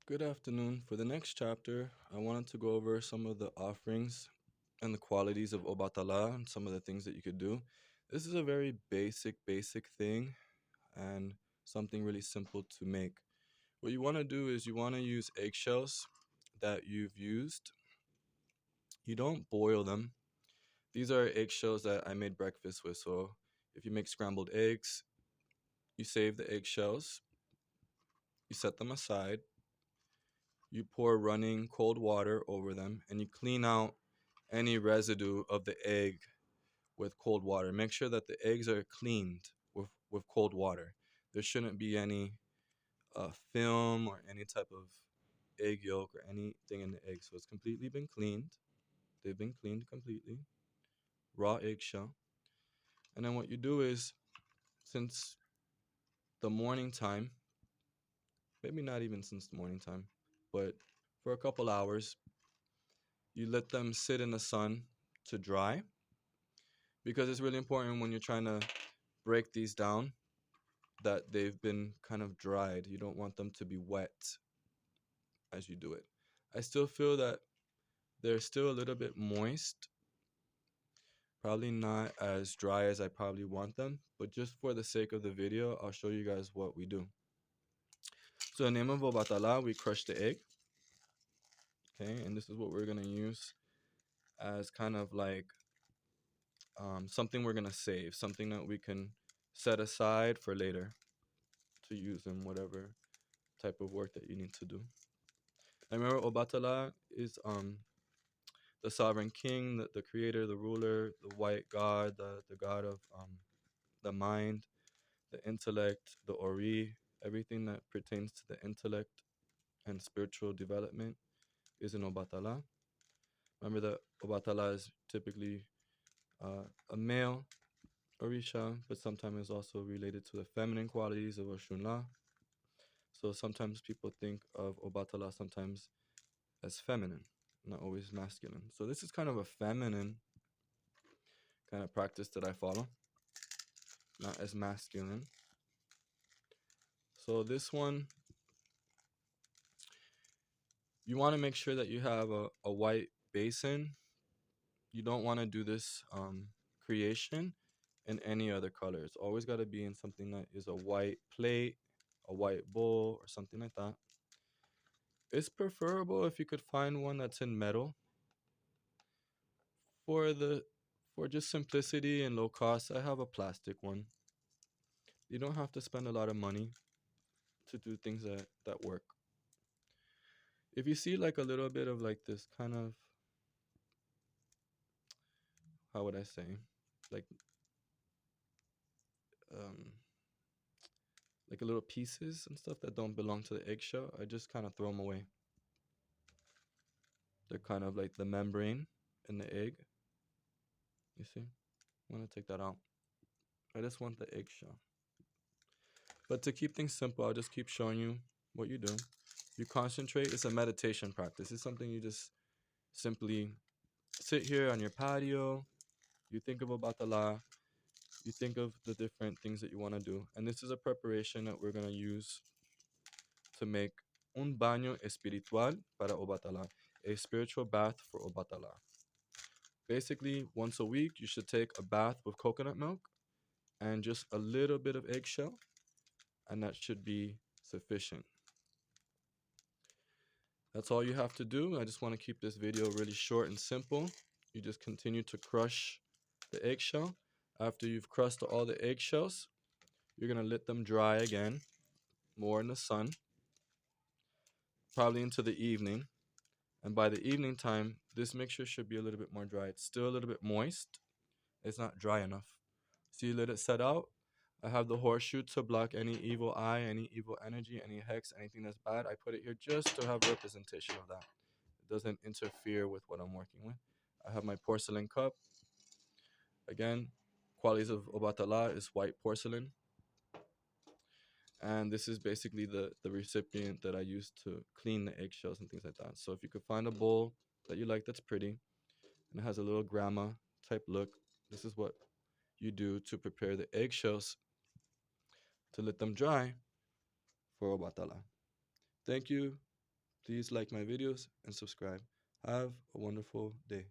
Good afternoon. For the next chapter, I wanted to go over some of the offerings and the qualities of Obatala and some of the things that you could do. This is a very basic thing and something really simple to make. What you want to do is you want to use eggshells that you've used. You don't boil them. These are eggshells that I made breakfast with. So if you make scrambled eggs, you save the eggshells, you set them aside, you pour running cold water over them, and you clean out any residue of the egg with cold water. Make sure that the eggs are cleaned with cold water. There shouldn't be any film or any type of egg yolk or anything in the egg. So it's completely been cleaned. They've been cleaned completely. Raw eggshell. And then what you do is, since the morning time, maybe not even since the morning time, but for a couple hours, you let them sit in the sun to dry because it's really important when you're trying to break these down that they've been kind of dried. You don't want them to be wet as you do it. I still feel that they're still a little bit moist, probably not as dry as I probably want them, but just for the sake of the video, I'll show you guys what we do. So the name of Obatala, we crush the egg, okay, and this is what we're gonna use as kind of like something we're gonna save, something that we can set aside for later to use in whatever type of work that you need to do. I remember Obatala is the sovereign king, the creator, the ruler, the white god, the god of the mind, the intellect, the Ori, everything that pertains to the intellect and spiritual development is in Obatala. Remember that Obatala is typically a male Orisha, but sometimes is also related to the feminine qualities of Oshunla. So sometimes people think of Obatala sometimes as feminine, not always masculine. So this is kind of a feminine kind of practice that I follow, not as masculine. So this one, you want to make sure that you have a white basin. You don't want to do this creation in any other color. It's always got to be in something that is a white plate, a white bowl, or something like that. It's preferable if you could find one that's in metal. For the for just simplicity and low cost, I have a plastic one. You don't have to spend a lot of money to do things that work. If you see like a little bit of like this kind of, how would I say, like um like a little pieces and stuff that don't belong to the eggshell, I just kind of throw them away. They're kind of like the membrane in the egg. You see? I'm gonna take that out. I just want the eggshell. But to keep things simple, I'll just keep showing you what you do. You concentrate. It's a meditation practice. It's something you just simply sit here on your patio. You think of Obatala. You think of the different things that you want to do. And this is a preparation that we're going to use to make un baño espiritual para Obatala, a spiritual bath for Obatala. Basically, once a week, you should take a bath with coconut milk and just a little bit of eggshell, and that should be sufficient. That's all you have to do. I just want to keep this video really short and simple. You just continue to crush the eggshell. After you've crushed all the eggshells, you're going to let them dry again, more in the sun, probably into the evening. And by the evening time, this mixture should be a little bit more dry. It's still a little bit moist. It's not dry enough. So you let it set out. I have the horseshoe to block any evil eye, any evil energy, any hex, anything that's bad. I put it here just to have representation of that. It doesn't interfere with what I'm working with. I have my porcelain cup. Again, qualities of Obatala is white porcelain. And this is basically the recipient that I use to clean the eggshells and things like that. So if you could find a bowl that you like that's pretty and it has a little grandma type look, this is what you do to prepare the eggshells to let them dry for Obatala. Thank you. Please like my videos and subscribe. Have a wonderful day.